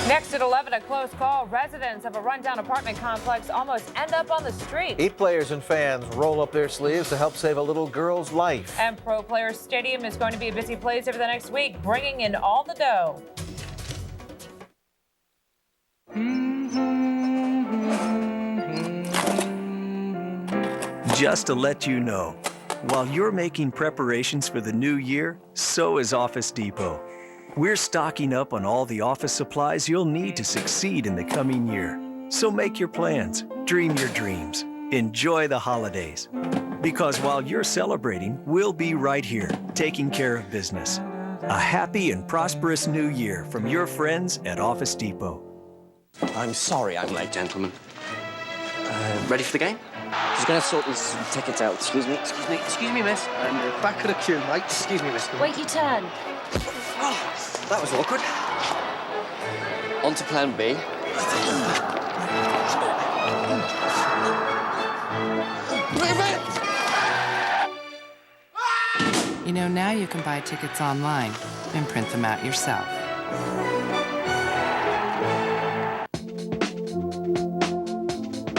Next at 11, a close call. Residents of a rundown apartment complex almost end up on the street. 8 players and fans roll up their sleeves to help save a little girl's life. And Pro Players Stadium is going to be a busy place over the next week, bringing in all the dough. Just to let you know, while you're making preparations for the new year, so is Office Depot. We're stocking up on all the office supplies you'll need to succeed in the coming year. So make your plans, dream your dreams, enjoy the holidays. Because while you're celebrating, we'll be right here, taking care of business. A happy and prosperous new year from your friends at Office Depot. I'm sorry I'm late, gentlemen. Ready for the game? Just gonna sort these tickets out. Excuse me, miss. I'm back of the queue, mate. Excuse me, miss. Wait your turn. Oh, that was awkward. On to plan B. You know, now you can buy tickets online and print them out yourself.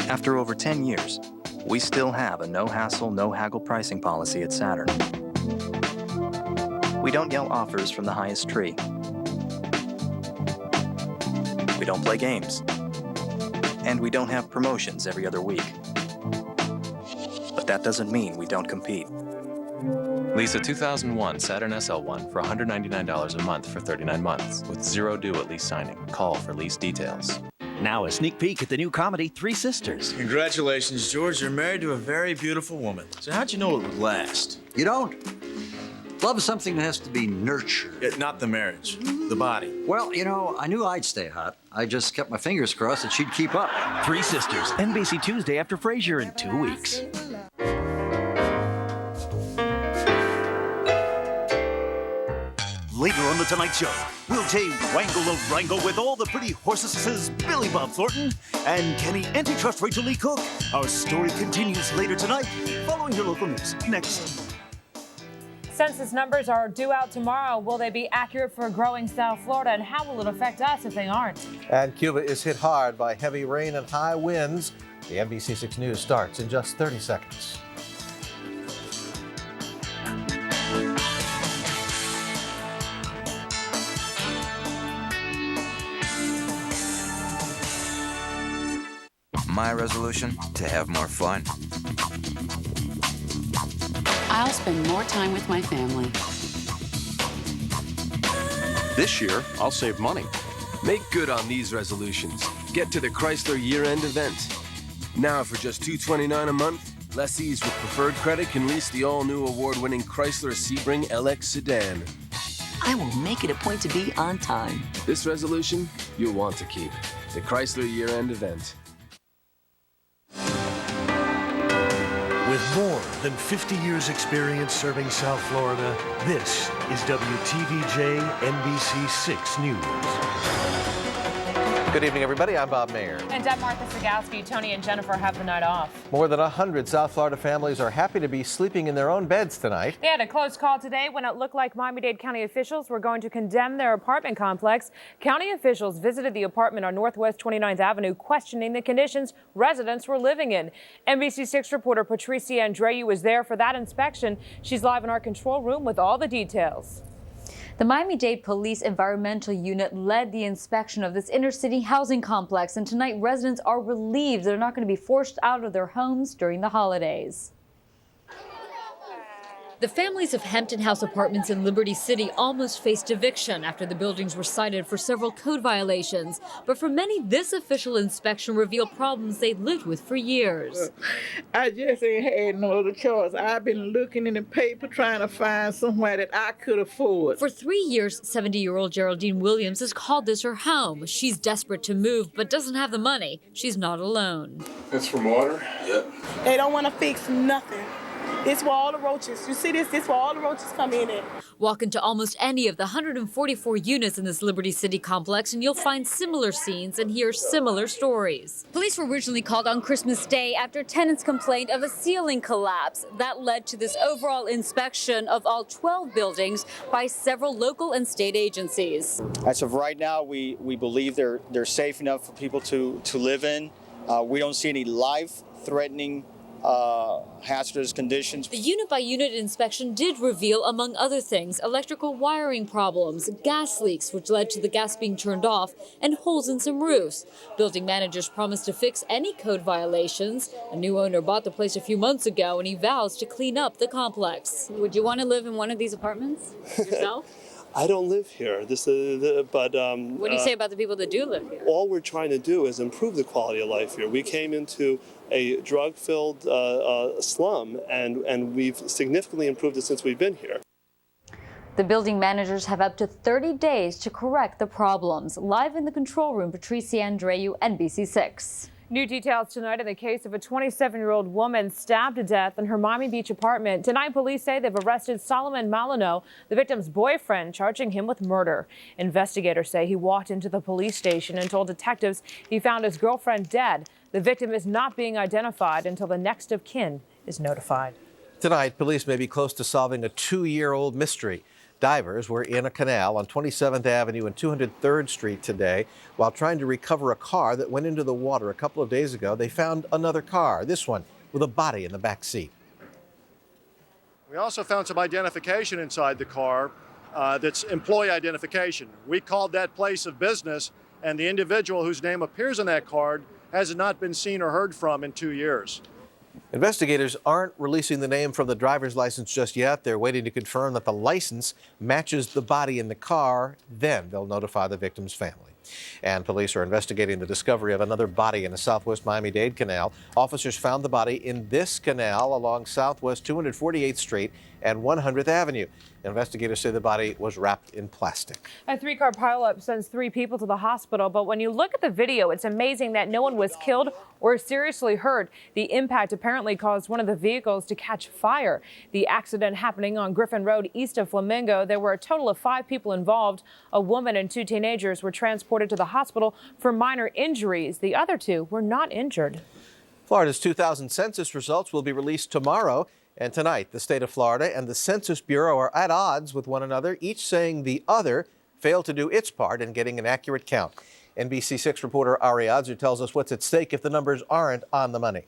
After over 10 years, we still have a no-hassle, no-haggle pricing policy at Saturn. We don't yell offers from the highest tree. We don't play games. And we don't have promotions every other week. But that doesn't mean we don't compete. Lease a 2001 Saturn SL1 for $199 a month for 39 months, with zero due at lease signing. Call for lease details. Now a sneak peek at the new comedy, Three Sisters. Congratulations, George. You're married to a very beautiful woman. So how'd you know it would last? You don't. Love is something that has to be nurtured. Yeah, not the marriage, the body. Well, you know, I knew I'd stay hot. I just kept my fingers crossed that she'd keep up. Three Sisters, NBC Tuesday after Frasier in 2 weeks. Later on The Tonight Show, we'll take Wangle of Wrangle with all the pretty horses, says Billy Bob Thornton. And can he antitrust Rachel Lee Cook? Our story continues later tonight, following your local news. Next. Census numbers are due out tomorrow. Will they be accurate for growing South Florida, and how will it affect us if they aren't? And Cuba is hit hard by heavy rain and high winds. The NBC6 News starts in just 30 seconds. My resolution? To have more fun. I'll spend more time with my family. This year, I'll save money. Make good on these resolutions. Get to the Chrysler year-end event. Now for just $229 a month, lessees with preferred credit can lease the all-new award-winning Chrysler Sebring LX sedan. I will make it a point to be on time. This resolution, you'll want to keep. The Chrysler year-end event. With more than 50 years experience serving South Florida, this is WTVJ NBC6 News. Good evening, everybody. I'm Bob Mayer. And I'm Martha Sagowski. Tony and Jennifer have the night off. More than 100 South Florida families are happy to be sleeping in their own beds tonight. They had a close call today when it looked like Miami-Dade County officials were going to condemn their apartment complex. County officials visited the apartment on Northwest 29th Avenue, questioning the conditions residents were living in. NBC6 reporter Patricia Andreu was there for that inspection. She's live in our control room with all the details. The Miami-Dade Police Environmental Unit led the inspection of this inner-city housing complex, and tonight residents are relieved they're not going to be forced out of their homes during the holidays. The families of Hampton House Apartments in Liberty City almost faced eviction after the buildings were cited for several code violations. But for many, this official inspection revealed problems they'd lived with for years. I just ain't had no other choice. I've been looking in the paper trying to find somewhere that I could afford. For 3 years, 70-year-old Geraldine Williams has called this her home. She's desperate to move, but doesn't have the money. She's not alone. It's from water? Yep. They don't want to fix nothing. This where all the roaches, you see this where all the roaches come in at. Walk into almost any of the 144 units in this Liberty City complex and you'll find similar scenes and hear similar stories. Police were originally called on Christmas Day after tenants complained of a ceiling collapse. That led to this overall inspection of all 12 buildings by several local and state agencies. As of right now, we believe they're safe enough for people to live in. We don't see any life-threatening hazardous conditions. The unit-by-unit inspection did reveal, among other things, electrical wiring problems, gas leaks, which led to the gas being turned off, and holes in some roofs. Building managers promised to fix any code violations. A new owner bought the place a few months ago, and he vows to clean up the complex. Would you want to live in one of these apartments yourself? I don't live here. What do you say about the people that do live here? All we're trying to do is improve the quality of life here. We came into a drug-filled slum, and we've significantly improved it since we've been here. The building managers have up to 30 days to correct the problems. Live in the control room, Patricia Andreu, NBC6. New details tonight in the case of a 27-year-old woman stabbed to death in her Miami Beach apartment. Tonight, police say they've arrested Solomon Malino, the victim's boyfriend, charging him with murder. Investigators say he walked into the police station and told detectives he found his girlfriend dead. The victim is not being identified until the next of kin is notified. Tonight, police may be close to solving a 2-year-old mystery. Divers were in a canal on 27th Avenue and 203rd Street today. While trying to recover a car that went into the water a couple of days ago, they found another car, this one with a body in the back seat. We also found some identification inside the car that's employee identification. We called that place of business, and the individual whose name appears on that card has not been seen or heard from in 2 years. Investigators aren't releasing the name from the driver's license just yet. They're waiting to confirm that the license matches the body in the car. Then they'll notify the victim's family. And police are investigating the discovery of another body in the Southwest Miami-Dade Canal. Officers found the body in this canal along Southwest 248th Street and 100th Avenue. Investigators say the body was wrapped in plastic. A 3-car pileup sends 3 people to the hospital, but when you look at the video, it's amazing that no one was killed or seriously hurt. The impact apparently caused one of the vehicles to catch fire. The accident happening on Griffin Road east of Flamingo. There were a total of 5 people involved. A woman and 2 teenagers were transported to the hospital for minor injuries. The other 2 were not injured. Florida's 2000 census results will be released tomorrow. And tonight, the state of Florida and the Census Bureau are at odds with one another, each saying the other failed to do its part in getting an accurate count. NBC6 reporter Ari Adzer tells us what's at stake if the numbers aren't on the money.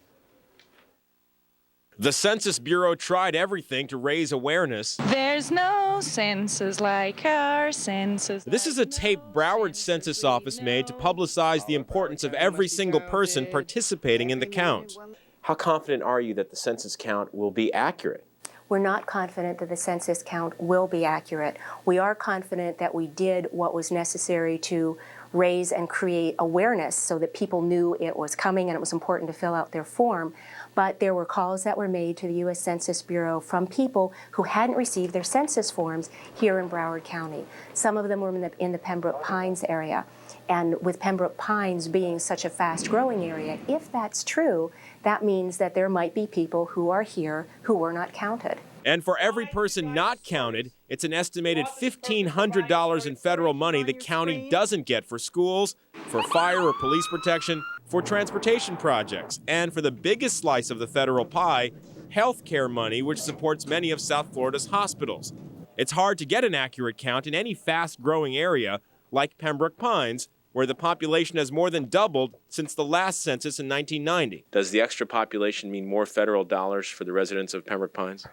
The Census Bureau tried everything to raise awareness. There's no census like our census. This is a tape Broward Census Office made to publicize the importance of every single person participating in the count. How confident are you that the census count will be accurate? We're not confident that the census count will be accurate. We are confident that we did what was necessary to raise and create awareness so that people knew it was coming and it was important to fill out their form. But there were calls that were made to the U.S. Census Bureau from people who hadn't received their census forms here in Broward County. Some of them were in the Pembroke Pines area. And with Pembroke Pines being such a fast-growing area, if that's true, that means that there might be people who are here who were not counted. And for every person not counted, it's an estimated $1,500 in federal money the county doesn't get for schools, for fire or police protection, for transportation projects, and for the biggest slice of the federal pie, health care money, which supports many of South Florida's hospitals. It's hard to get an accurate count in any fast-growing area like Pembroke Pines, where the population has more than doubled since the last census in 1990. Does the extra population mean more federal dollars for the residents of Pembroke Pines?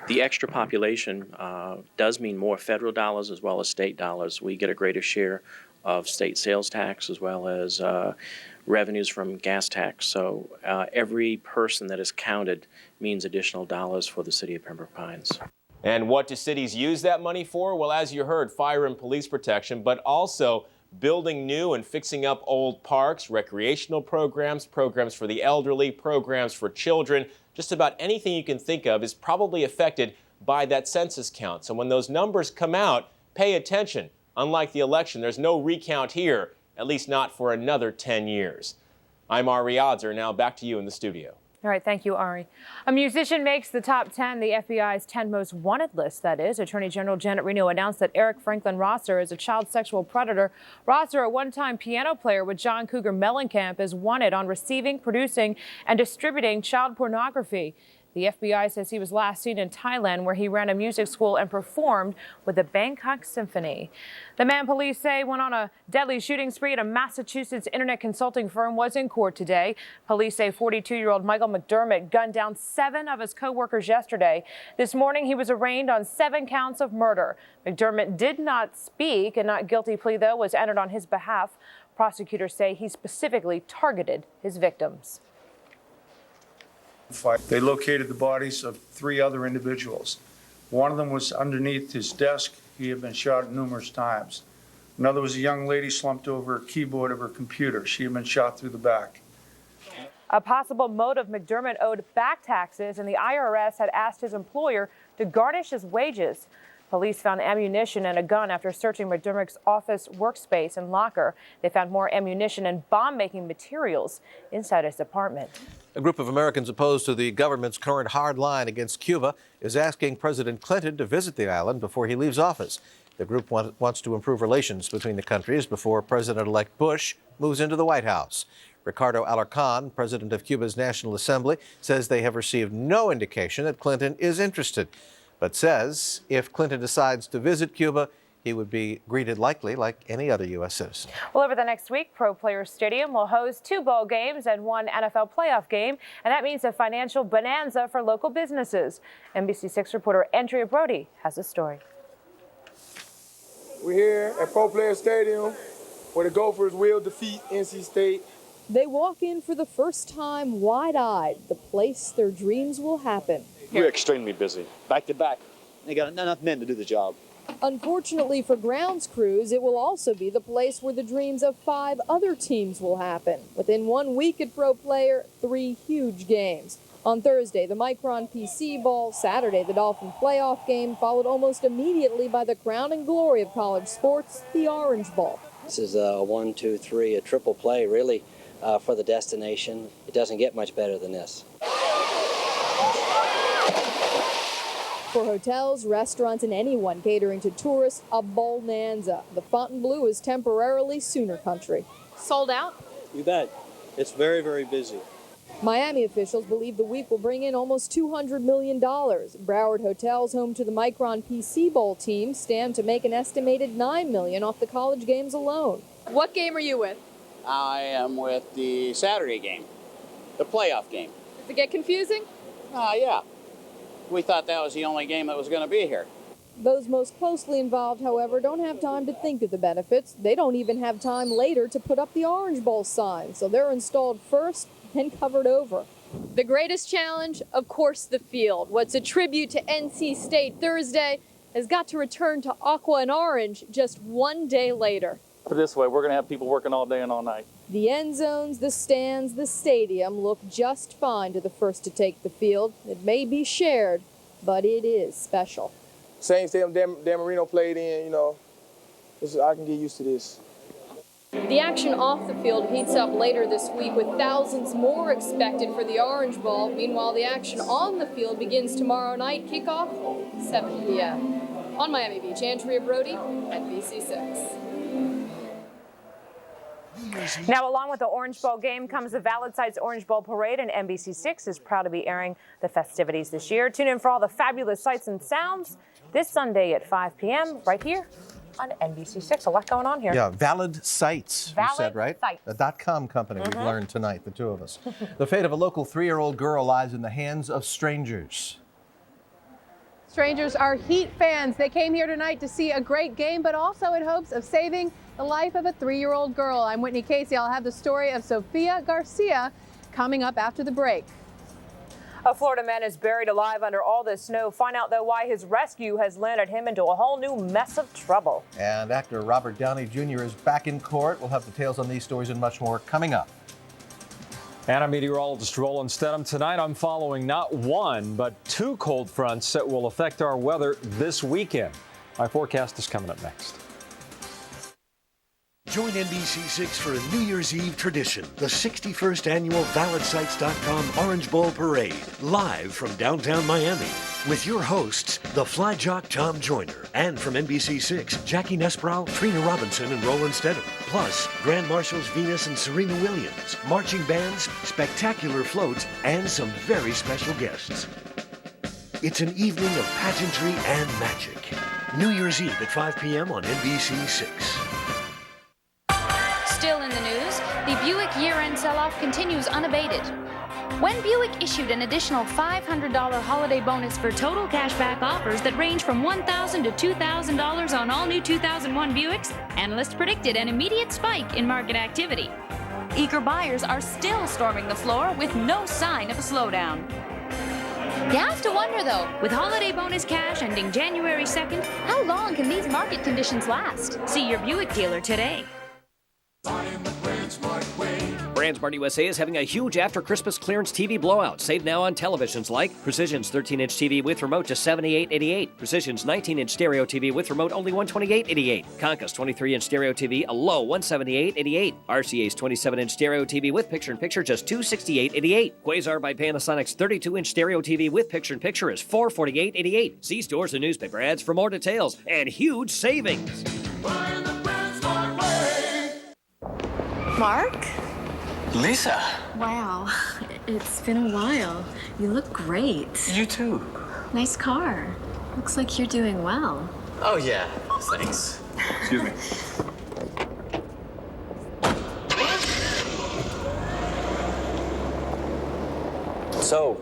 The extra population does mean more federal dollars as well as state dollars. We get a greater share of state sales tax as well as revenues from gas tax. So every person that is counted means additional dollars for the city of Pembroke Pines. And what do cities use that money for? Well, as you heard, fire and police protection, but also building new and fixing up old parks, recreational programs, programs for the elderly, programs for children. Just about anything you can think of is probably affected by that census count. So when those numbers come out, pay attention. Unlike the election, there's no recount here, at least not for another 10 years. I'm Ari Adzer. Now back to you in the studio. All right, thank you, Ari. A musician makes the top 10, the FBI's 10 most wanted list, that is. Attorney General Janet Reno announced that Eric Franklin Rosser is a child sexual predator. Rosser, a one-time piano player with John Cougar Mellencamp, is wanted on receiving, producing, and distributing child pornography. The FBI says he was last seen in Thailand, where he ran a music school and performed with the Bangkok Symphony. The man police say went on a deadly shooting spree at a Massachusetts internet consulting firm was in court today. Police say 42-year-old Michael McDermott gunned down 7 of his co-workers yesterday. This morning, he was arraigned on 7 counts of murder. McDermott did not speak. A not guilty plea, though, was entered on his behalf. Prosecutors say he specifically targeted his victims. They located the bodies of 3 other individuals. One of them was underneath his desk. He had been shot numerous times. Another was a young lady slumped over a keyboard of her computer. She had been shot through the back. A possible motive: McDermott owed back taxes, and the IRS had asked his employer to garnish his wages. Police found ammunition and a gun after searching McDermott's office workspace and locker. They found more ammunition and bomb-making materials inside his apartment. A group of Americans opposed to the government's current hard line against Cuba is asking President Clinton to visit the island before he leaves office. The group wants to improve relations between the countries before President-elect Bush moves into the White House. Ricardo Alarcón, president of Cuba's National Assembly, says they have received no indication that Clinton is interested, but says if Clinton decides to visit Cuba, he would be greeted likely like any other U.S. citizen. Well, over the next week, Pro Players Stadium will host 2 bowl games and 1 NFL playoff game, and that means a financial bonanza for local businesses. NBC6 reporter Andrea Brody has a story. We're here at Pro Players Stadium, where the Gophers will defeat NC State. They walk in for the first time wide-eyed, the place their dreams will happen. We're extremely busy, back to back. They got not enough men to do the job. Unfortunately for grounds crews, it will also be the place where the dreams of 5 other teams will happen. Within 1 week at Pro Player, 3 huge games. On Thursday, the Micron PC Bowl. Saturday, the Dolphin playoff game, followed almost immediately by the crowning glory of college sports, the Orange Bowl. This is a 1, 2, 3, a triple play, really, for the destination. It doesn't get much better than this. For hotels, restaurants, and anyone catering to tourists, a bonanza. The Fontainebleau is temporarily Sooner country. Sold out? You bet. It's very, very busy. Miami officials believe the week will bring in almost $200 million. Broward Hotels, home to the Micron PC Bowl team, stand to make an estimated $9 million off the college games alone. What game are you with? I am with the Saturday game, the playoff game. Does it get confusing? Yeah. We thought that was the only game that was going to be here. Those most closely involved, however, don't have time to think of the benefits. They don't even have time later to put up the Orange Bowl sign, so they're installed first, then covered over. The greatest challenge, of course, the field. What's a tribute to NC State Thursday has got to return to aqua and orange just 1 day later. Put it this way, we're going to have people working all day and all night. The end zones, the stands, the stadium look just fine to the first to take the field. It may be shared, but it is special. Same stadium Dan Marino played in, you know, I can get used to this. The action off the field heats up later this week with thousands more expected for the Orange Bowl. Meanwhile, the action on the field begins tomorrow night, kickoff 7 p.m. On Miami Beach, Andrea Brody, NBC6. Now, along with the Orange Bowl game comes the Valid Sites Orange Bowl Parade, and NBC6 is proud to be airing the festivities this year. Tune in for all the fabulous sights and sounds this Sunday at 5 p.m. right here on NBC6. A lot going on here. Yeah, Valid Sites, you said, right? Sites. The .com company we've learned tonight, the 2 of us. The fate of a local 3-year-old girl lies in the hands of strangers. Strangers are Heat fans. They came here tonight to see a great game, but also in hopes of saving the life of a 3-year-old girl. I'm Whitney Casey. I'll have the story of Sofia Garcia coming up after the break. A Florida man is buried alive under all this snow. Find out, though, why his rescue has landed him into a whole new mess of trouble. And actor Robert Downey Jr. is back in court. We'll have details on these stories and much more coming up. And I'm meteorologist Roland Stedham. Tonight I'm following not 1, but 2 cold fronts that will affect our weather this weekend. My forecast is coming up next. Join NBC6 for a New Year's Eve tradition, the 61st annual ValidSites.com Orange Bowl Parade, live from downtown Miami. With your hosts, the Fly Jock Tom Joyner, and from NBC6, Jackie Nesbrow, Trina Robinson, and Roland Stedham. Plus, Grand Marshals Venus and Serena Williams, marching bands, spectacular floats, and some very special guests. It's an evening of pageantry and magic. New Year's Eve at 5 p.m. on NBC6. Still in the news, the Buick year-end sell-off continues unabated. When Buick issued an additional $500 holiday bonus for total cashback offers that range from $1,000 to $2,000 on all new 2001 Buicks, analysts predicted an immediate spike in market activity. Eager buyers are still storming the floor with no sign of a slowdown. You have to wonder, though, with holiday bonus cash ending January 2nd, how long can these market conditions last? See your Buick dealer today. BrandsMart USA is having a huge after-Christmas clearance TV blowout. Save now on televisions like Precision's 13-inch TV with remote just $78.88. Precision's 19-inch stereo TV with remote only $128.88. Conca's 23-inch stereo TV a low $178.88. RCA's 27-inch stereo TV with picture-in-picture just $268.88. Quasar by Panasonic's 32-inch stereo TV with picture-in-picture is $448.88. See stores and newspaper ads for more details and huge savings. Mark? Lisa. Wow, it's been a while. You look great. You too. Nice car. Looks like you're doing well. Oh, yeah. Thanks. Excuse me. So,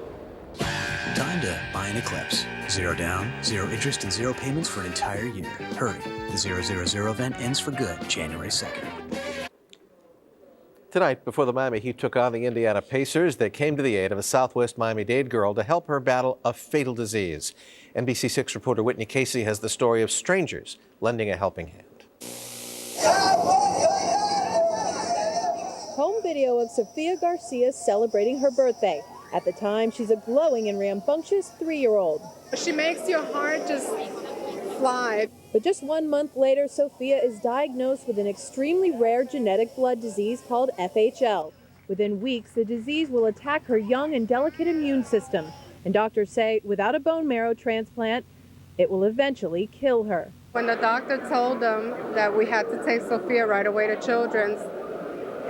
time to buy an Eclipse. 0 down, 0 interest, and 0 payments for an entire year. Hurry. The 000 event ends for good January 2nd. Tonight, before the Miami Heat took on the Indiana Pacers, they came to the aid of a Southwest Miami-Dade girl to help her battle a fatal disease. NBC6 reporter Whitney Casey has the story of strangers lending a helping hand. Home video of Sofia Garcia celebrating her birthday. At the time, she's a glowing and rambunctious 3-year-old. She makes your heart just fly. But just 1 month later, Sofia is diagnosed with an extremely rare genetic blood disease called FHL. Within weeks, the disease will attack her young and delicate immune system. And doctors say without a bone marrow transplant, it will eventually kill her. When the doctor told them that we had to take Sofia right away to Children's,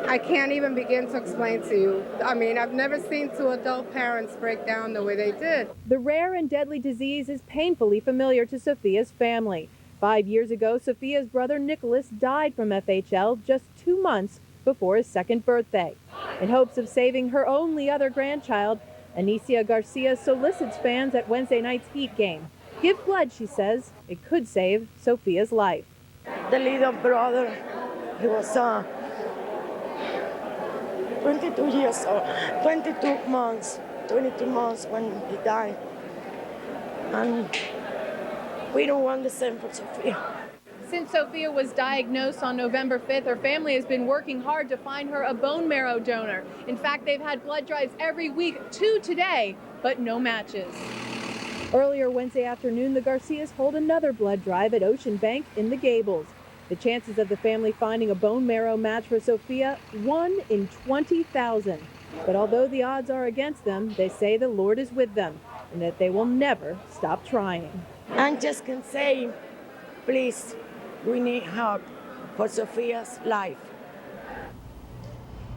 I can't even begin to explain to you. I mean, I've never seen 2 adult parents break down the way they did. The rare and deadly disease is painfully familiar to Sofia's family. 5 years ago, Sofia's brother Nicholas died from FHL just 2 months before his 2nd birthday. In hopes of saving her only other grandchild, Anicia Garcia solicits fans at Wednesday night's Heat game. Give blood, she says. It could save Sofia's life. The little brother, he was 22 years old, 22 months when he died. And we don't want the same for Sofia. Since Sofia was diagnosed on November 5th, her family has been working hard to find her a bone marrow donor. In fact, they've had blood drives every week, 2 today, but no matches. Earlier Wednesday afternoon, the Garcias hold another blood drive at Ocean Bank in the Gables. The chances of the family finding a bone marrow match for Sofia, 1 in 20,000. But although the odds are against them, they say the Lord is with them and that they will never stop trying. I just can say, please, we need help for Sofia's life.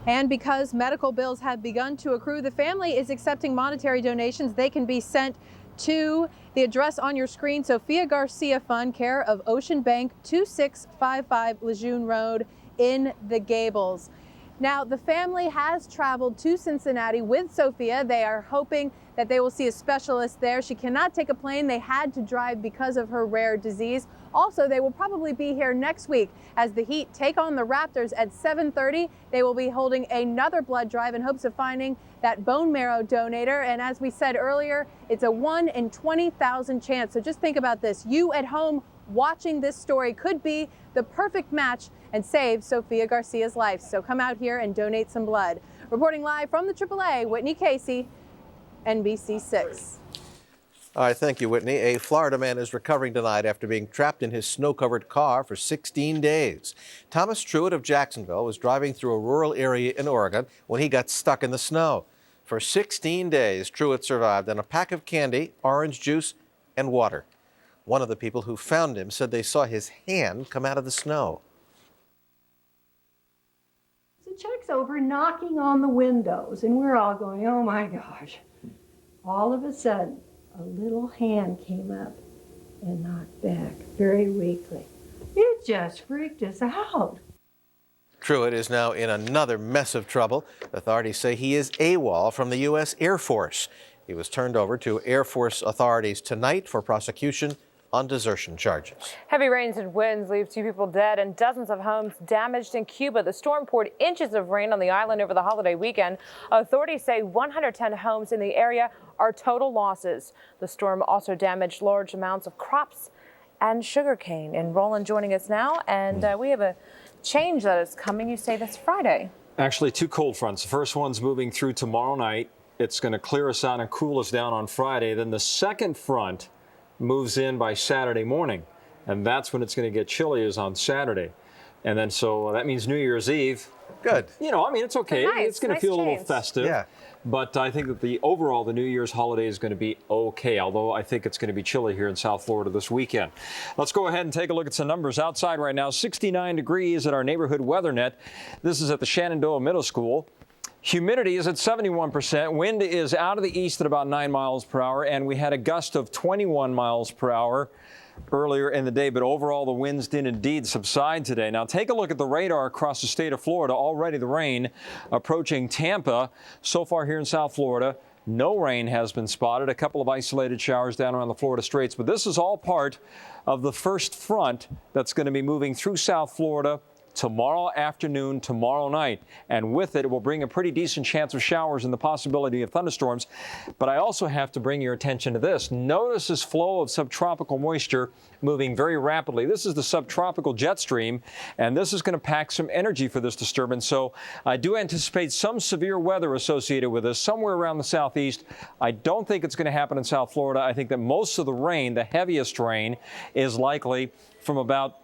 And because medical bills have begun to accrue, the family is accepting monetary donations. They can be sent to the address on your screen, Sofia Garcia Fund, care of Ocean Bank, 2655 Lejeune Road in the Gables. Now, the family has traveled to Cincinnati with Sofia. They are hoping that they will see a specialist there. She cannot take a plane. They had to drive because of her rare disease. Also, they will probably be here next week as the Heat take on the Raptors at 7:30. They will be holding another blood drive in hopes of finding that bone marrow donator. And as we said earlier, it's a 1 in 20,000 chance. So just think about this. You at home watching this story could be the perfect match and save Sofia Garcia's life. So come out here and donate some blood. Reporting live from the AAA, Whitney Casey, NBC6. All right, thank you, Whitney. A Florida man is recovering tonight after being trapped in his snow-covered car for 16 days. Thomas Truitt of Jacksonville was driving through a rural area in Oregon when he got stuck in the snow. For 16 days, Truitt survived on a pack of candy, orange juice, and water. One of the people who found him said they saw his hand come out of the snow. So Chuck's over knocking on the windows, and we're all going, oh my gosh. All of a sudden, a little hand came up and knocked back very weakly. It just freaked us out. Truitt is now in another mess of trouble. Authorities say he is AWOL from the U.S. Air Force. He was turned over to Air Force authorities tonight for prosecution on desertion charges. Heavy rains and winds leave 2 people dead and dozens of homes damaged in Cuba. The storm poured inches of rain on the island over the holiday weekend. Authorities say 110 homes in the area are total losses. The storm also damaged large amounts of crops and sugarcane. And Roland joining us now, and we have a change that is coming, you say, this Friday. Actually, 2 cold fronts. The first one's moving through tomorrow night. It's going to clear us out and cool us down on Friday. Then the second front moves in by Saturday morning, and that's when it's going to get chilly, is on Saturday. And then so that means New Year's Eve. Good. You know, I mean, it's okay. It's going to feel a little festive. Yeah. But I think that the New Year's holiday is going to be okay, although I think it's going to be chilly here in South Florida this weekend. Let's go ahead and take a look at some numbers outside right now. 69 degrees at our neighborhood weather net. This is at the Shenandoah Middle School. Humidity is at 71%. Wind is out of the east at about 9 miles per hour, and we had a gust of 21 miles per hour earlier in the day, but overall the winds did indeed subside today. Now take a look at the radar across the state of Florida. Already the rain approaching Tampa. So far here in South Florida, no rain has been spotted. A couple of isolated showers down around the Florida Straits, but this is all part of the first front that's going to be moving through South Florida tomorrow afternoon, tomorrow night. And with it, it will bring a pretty decent chance of showers and the possibility of thunderstorms. But I also have to bring your attention to this. Notice this flow of subtropical moisture moving very rapidly. This is the subtropical jet stream, and this is going to pack some energy for this disturbance. So I do anticipate some severe weather associated with this somewhere around the southeast. I don't think it's going to happen in South Florida. I think that most of the rain, the heaviest rain, is likely from about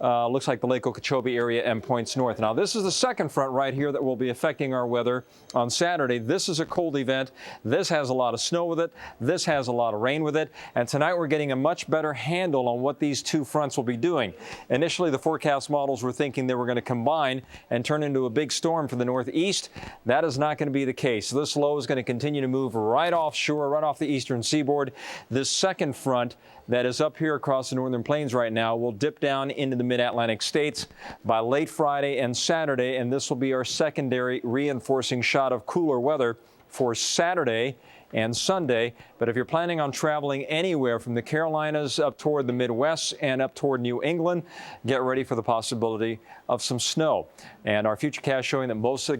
looks like the Lake Okeechobee area and points north. Now, this is the second front right here that will be affecting our weather on Saturday. This is a cold event. This has a lot of snow with it. This has a lot of rain with it. And tonight we're getting a much better handle on what these 2 fronts will be doing. Initially, the forecast models were thinking they were going to combine and turn into a big storm for the northeast. That is not going to be the case. This low is going to continue to move right offshore, right off the eastern seaboard. This second front that is up here across the northern plains right now will dip down into the mid-Atlantic states by late Friday and Saturday, and this will be our secondary reinforcing shot of cooler weather for Saturday and Sunday. But if you're planning on traveling anywhere from the Carolinas up toward the Midwest and up toward New England, get ready for the possibility of some snow. And our futurecast showing that most of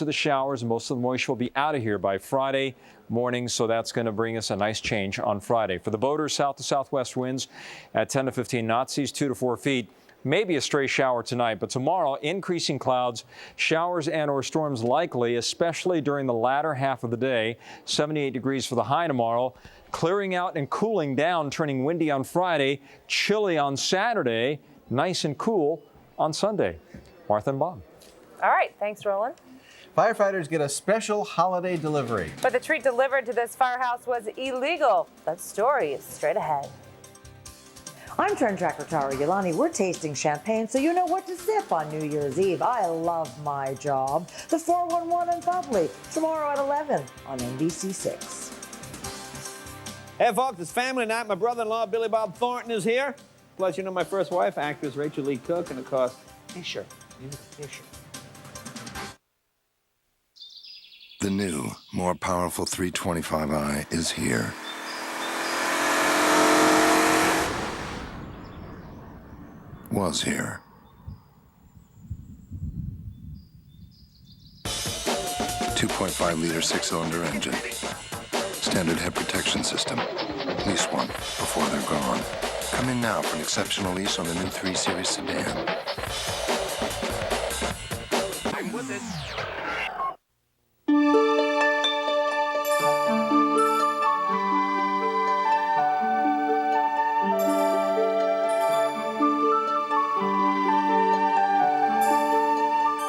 the showers and most of the moisture will be out of here by Friday morning, so that's going to bring us a nice change on Friday. For the boaters, south to southwest winds at 10 to 15 knots, seas 2 to 4 feet. Maybe a stray shower tonight, but tomorrow, increasing clouds, showers and or storms likely, especially during the latter half of the day. 78 degrees for the high tomorrow. Clearing out and cooling down, turning windy on Friday, chilly on Saturday, nice and cool on Sunday. Martha and Bob. All right, thanks, Roland. Firefighters get a special holiday delivery. But the treat delivered to this firehouse was illegal. That story is straight ahead. I'm Trend Tracker Tara Yolani. We're tasting champagne so you know what to sip on New Year's Eve. I love my job. The 411 and Bubbly, tomorrow at 11 on NBC 6. Hey folks, it's family night. My brother-in-law, Billy Bob Thornton, is here. Plus, you know my first wife, actress Rachel Lee Cook, and of course, Fisher. Fisher. The new, more powerful 325i is here. Was here. 2.5-liter 6-cylinder engine. Standard head protection system. Lease one before they're gone. Come in now for an exceptional lease on the new 3 Series sedan. I'm with it.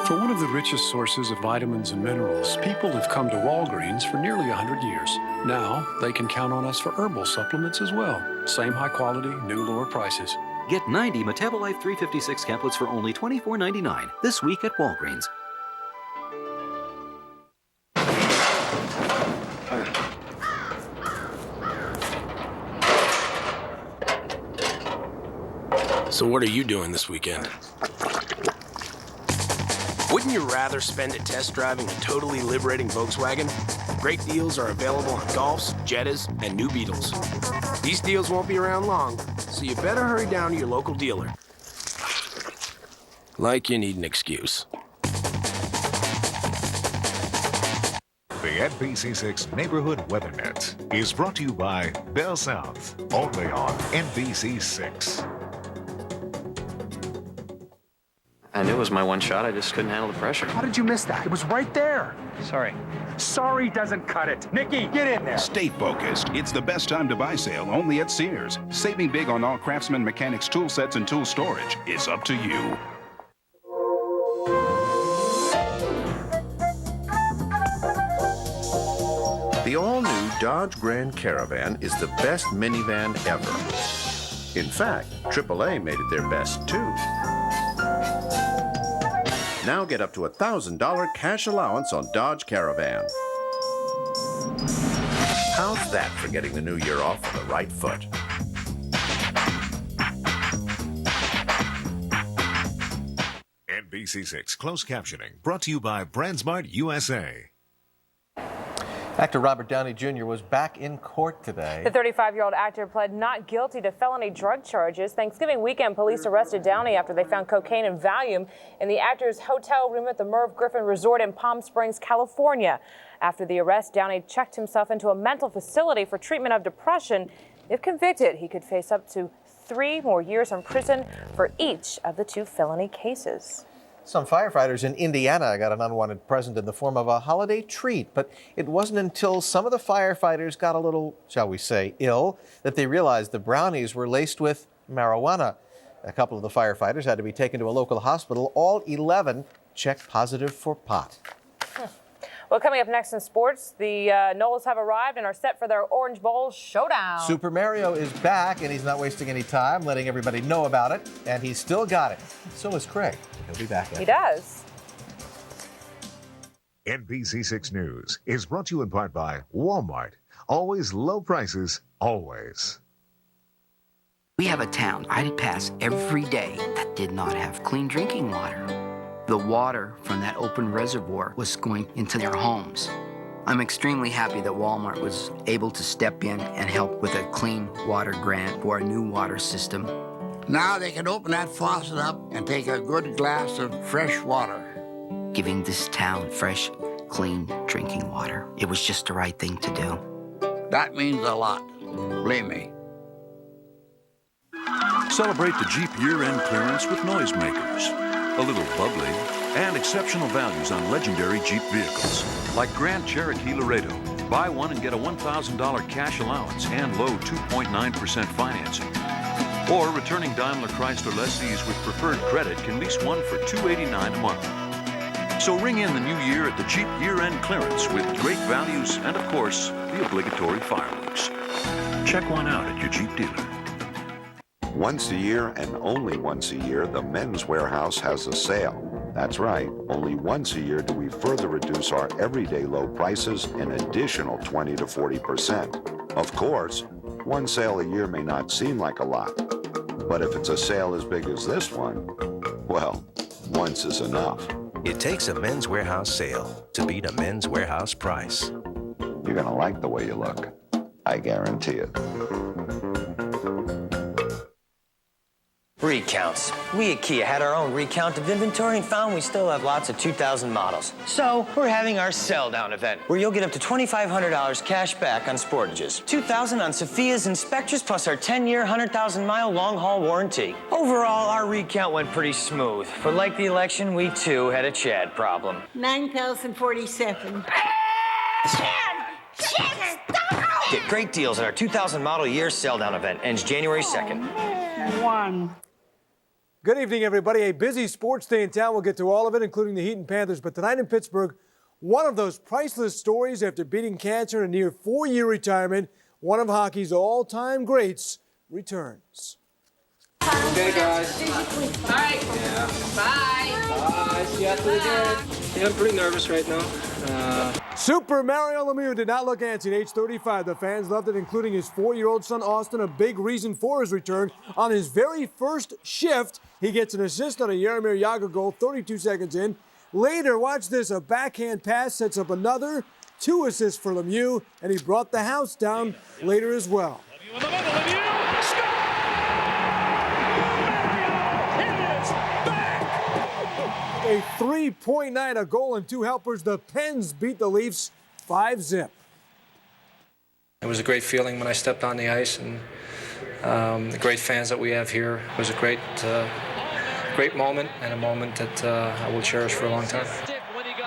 For one of the richest sources of vitamins and minerals, people have come to Walgreens for nearly 100 years. Now, they can count on us for herbal supplements as well. Same high quality, new lower prices. Get 90 Metabolife 356 caplets for only $24.99 this week at Walgreens. So what are you doing this weekend? Wouldn't you rather spend it test driving a totally liberating Volkswagen? Great deals are available on Golfs, Jettas, and new Beetles. These deals won't be around long, so you better hurry down to your local dealer. Like you need an excuse. The NBC6 Neighborhood Weather Net is brought to you by Bell South, only on NBC6. I knew it was my one shot. I just couldn't handle the pressure. How did you miss that? It was right there. Sorry. Sorry doesn't cut it. Nikki, get in there. Stay focused. It's the best time to buy sale only at Sears. Saving big on all Craftsman Mechanics tool sets and tool storage. It's up to you. The all-new Dodge Grand Caravan is the best minivan ever. In fact, AAA made it their best, too. Now get up to a $1,000 cash allowance on Dodge Caravan. How's that for getting the new year off on the right foot? NBC6 Closed Captioning, brought to you by BrandSmart USA. Actor Robert Downey Jr. was back in court today. The 35-year-old actor pled not guilty to felony drug charges. Thanksgiving weekend, police arrested Downey after they found cocaine and Valium in the actor's hotel room at the Merv Griffin Resort in Palm Springs, California. After the arrest, Downey checked himself into a mental facility for treatment of depression. If convicted, he could face up to 3 more years in prison for each of the 2 felony cases. Some firefighters in Indiana got an unwanted present in the form of a holiday treat, but it wasn't until some of the firefighters got a little, shall we say, ill, that they realized the brownies were laced with marijuana. A couple of the firefighters had to be taken to a local hospital. All 11 checked positive for pot. Well, coming up next in sports, the Noles have arrived and are set for their Orange Bowl showdown. Super Mario is back, and he's not wasting any time letting everybody know about it, and he's still got it. So is Craig. He'll be back. He does. NBC6 News is brought to you in part by Walmart. Always low prices, always. We have a town I'd pass every day that did not have clean drinking water. The water from that open reservoir was going into their homes. I'm extremely happy that Walmart was able to step in and help with a clean water grant for a new water system. Now they can open that faucet up and take a good glass of fresh water. Giving this town fresh, clean drinking water. It was just the right thing to do. That means a lot, believe me. Celebrate the Jeep year-end clearance with noisemakers. A little bubbly, and exceptional values on legendary Jeep vehicles. Like Grand Cherokee Laredo. Buy one and get a $1,000 cash allowance and low 2.9% financing. Or returning Daimler Chrysler lessees with preferred credit can lease one for $289 a month. So ring in the new year at the Jeep year-end clearance with great values and, of course, the obligatory fireworks. Check one out at your Jeep dealer. Once a year and only once a year, the Men's Warehouse has a sale. That's right, only once a year do we further reduce our everyday low prices an additional 20 to 40%. Of course, one sale a year may not seem like a lot, but if it's a sale as big as this one, well, once is enough. It takes a Men's Warehouse sale to beat a Men's Warehouse price. You're gonna like the way you look. I guarantee it. Recounts. We at Kia had our own recount of inventory and found we still have lots of 2000 models. So we're having our sell down event where you'll get up to $2,500 cash back on Sportages, $2,000 on Sophias and Spectras, plus our 10-year, 100,000-mile long-haul warranty. Overall, our recount went pretty smooth, but like the election, we too had a Chad problem. 9,047. Chad, stop! Get great deals on our 2000 model year sell down event. Ends January 2nd. One. Good evening, everybody. A busy sports day in town. We'll get to all of it, including the Heat and Panthers. But tonight in Pittsburgh, one of those priceless stories after beating cancer in a near 4-year retirement, one of hockey's all-time greats returns. Okay, guys. All right. Yeah. Bye. Bye. See you after the game. Yeah, I'm pretty nervous right now. Super Mario Lemieux did not look antsy at age 35. The fans loved it, including his 4-year-old son, Austin, a big reason for his return. On his very first shift, he gets an assist on a Jaromir Jagr goal 32 seconds in. Later, watch this, a backhand pass sets up another 2 assists for Lemieux, and he brought the house down later as well. A 3-point night, a goal and 2 helpers. The Pens beat the Leafs 5-0. It was a great feeling when I stepped on the ice, and the great fans that we have here. It was a great moment, and a moment that I will cherish for a long time.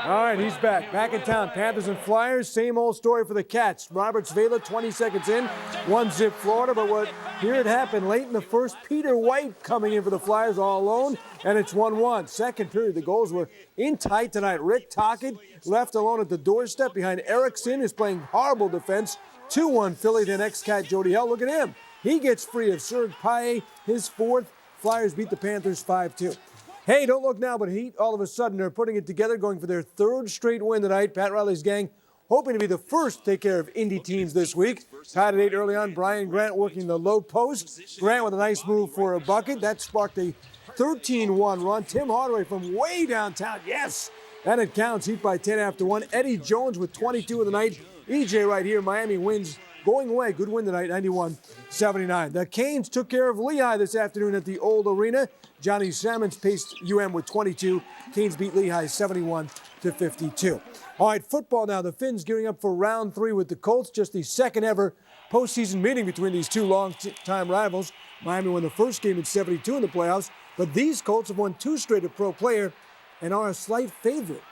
All right, he's back in town. Panthers and Flyers, same old story for the Cats. Roberts Vela, 20 seconds in, 1-0 Florida, but here it happened late in the first. Peter White coming in for the Flyers all alone, and it's 1-1. Second period, the goals were in tight tonight. Rick Tocchet left alone at the doorstep behind Eriksson, who's playing horrible defense. 2-1 Philly, then ex-Cat Jody Hell. Look at him. He gets free of Serge Paille, his 4th. Flyers beat the Panthers 5-2. Hey, don't look now, but Heat all of a sudden are putting it together, going for their 3rd straight win tonight. Pat Riley's gang hoping to be the first to take care of Indy teams this week. Tied at 8 early on, Brian Grant working the low post. Grant with a nice move for a bucket. That sparked a 13-1 run. Tim Hardaway from way downtown, yes! And it counts, Heat by 10 after 1. Eddie Jones with 22 of the night. EJ right here, Miami wins. Going away, good win tonight, 91-79. The Canes took care of Lehigh this afternoon at the old arena. Johnny Salmons paced UM with 22. Canes beat Lehigh 71-52. All right, football now. The Finns gearing up for round 3 with the Colts. Just the second ever postseason meeting between these two long-time rivals. Miami won the first game in 72 in the playoffs, but these Colts have won 2 straight at Pro Player and are a slight favorite.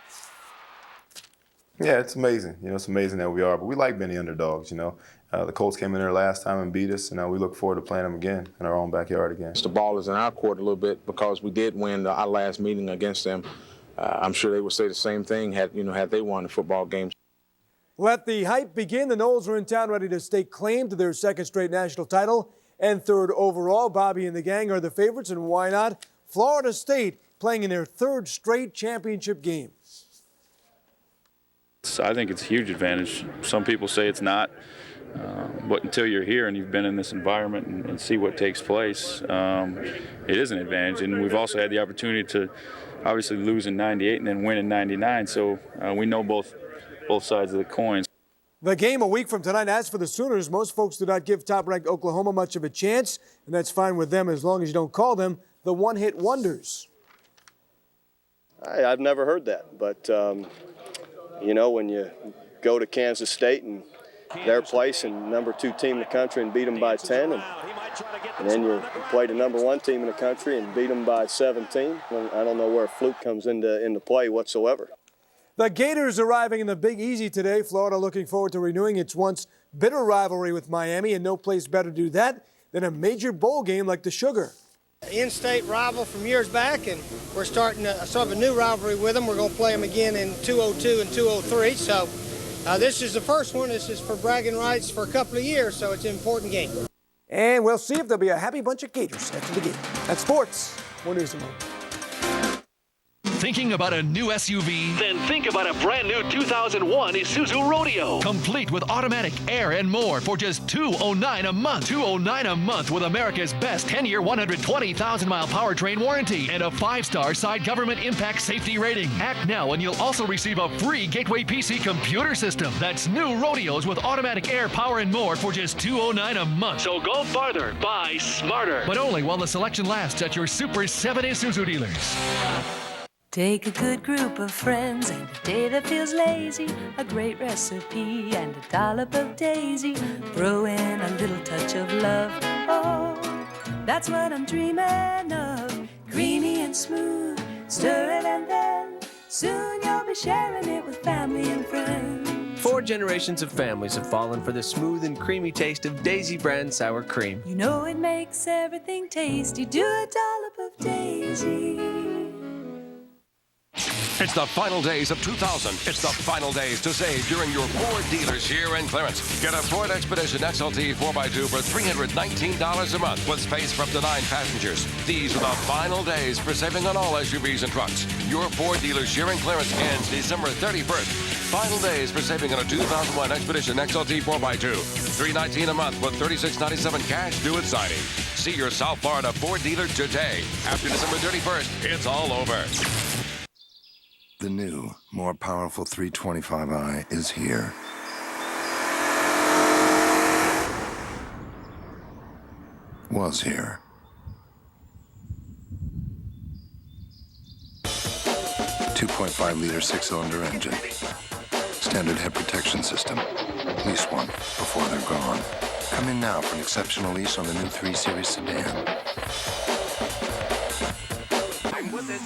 Yeah, it's amazing. It's amazing that we are, but we like being the underdogs, The Colts came in there last time and beat us, and we look forward to playing them again in our own backyard again. The ball is in our court a little bit because we did win our last meeting against them. I'm sure they would say the same thing had they won the football game. Let the hype begin. The Noles are in town ready to stake claim to their 2nd straight national title and 3rd overall. Bobby and the gang are the favorites, and why not? Florida State playing in their 3rd straight championship game. I think it's a huge advantage. Some people say it's not, but until you're here and you've been in this environment and see what takes place, it is an advantage. And we've also had the opportunity to obviously lose in 98 and then win in 99, so we know both sides of the coin. The game a week from tonight. As for the Sooners, most folks do not give top-ranked Oklahoma much of a chance, and that's fine with them as long as you don't call them the one-hit wonders. I've never heard that, but when you go to Kansas State and their place and number 2 team in the country and beat them by 10, and then you play the number 1 team in the country and beat them by 17. I don't know where fluke comes into play whatsoever. The Gators arriving in the Big Easy today. Florida looking forward to renewing its once bitter rivalry with Miami, and no place better to do that than a major bowl game like the Sugar. In-state rival from years back, and we're starting sort of a new rivalry with them. We're going to play them again in 202 and 203. So this is the first one. This is for bragging rights for a couple of years, so it's an important game. And we'll see if there'll be a happy bunch of Gators after the game. That's sports. More news tomorrow. Thinking about a new SUV? Then think about a brand new 2001 Isuzu Rodeo. Complete with automatic, air, and more for just $209 a month. $209 a month with America's best 10-year, 120,000-mile powertrain warranty and a 5-star side government impact safety rating. Act now and you'll also receive a free Gateway PC computer system. That's new Rodeos with automatic, air, power, and more for just $209 a month. So go farther, buy smarter. But only while the selection lasts at your Super 7 Isuzu dealers. Take a good group of friends and a day that feels lazy, a great recipe and a dollop of daisy. Throw in a little touch of love. Oh, that's what I'm dreaming of. Creamy and smooth, stir it and then soon you'll be sharing it with family and friends. 4 generations of families have fallen for the smooth and creamy taste of Daisy brand sour cream. You know it makes everything tasty. Do a dollop of daisy. It's the final days of 2000. It's the final days to save during your Ford dealers year-end clearance. Get a Ford Expedition XLT 4x2 for $319 a month with space for up to 9 passengers. These are the final days for saving on all SUVs and trucks. Your Ford dealers year-end clearance ends December 31st. Final days for saving on a 2001 Expedition XLT 4x2. $319 a month with $36.97 cash due at signing. See your South Florida Ford dealer today. After December 31st, it's all over. The new, more powerful 325i is here. Was here. 2.5-liter 6-cylinder engine. Standard head protection system. Lease one before they're gone. Come in now for an exceptional lease on the new 3 Series sedan. I'm with it.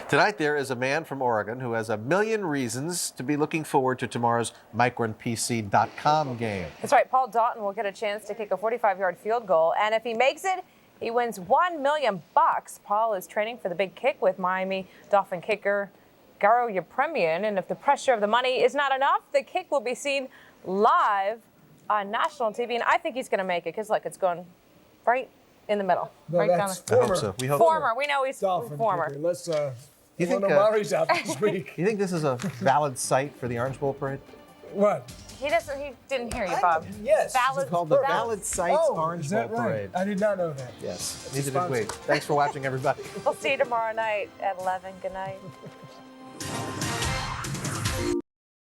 Tonight, there is a man from Oregon who has a million reasons to be looking forward to tomorrow's migrantpc.com game. That's right. Paul Doughton will get a chance to kick a 45-yard field goal, and if he makes it, he wins $1 million. Paul is training for the big kick with Miami Dolphin kicker Garo Yepremian, and if the pressure of the money is not enough, the kick will be seen live on national TV, and I think he's going to make it because, look, it's going right in the middle. No, right that's down former. I hope so. We hope former. so. We know he's Dolphin former. kicker. Let's You think Murray's out this week. You think this is a valid site for the Orange Bowl parade? What? He didn't hear you, Bob. Yes. It's called the Valid Sites Orange is Bowl that right? Parade. I did not know that. Yes, neither did we. Thanks for watching, everybody. We'll see you tomorrow night at 11. Good night.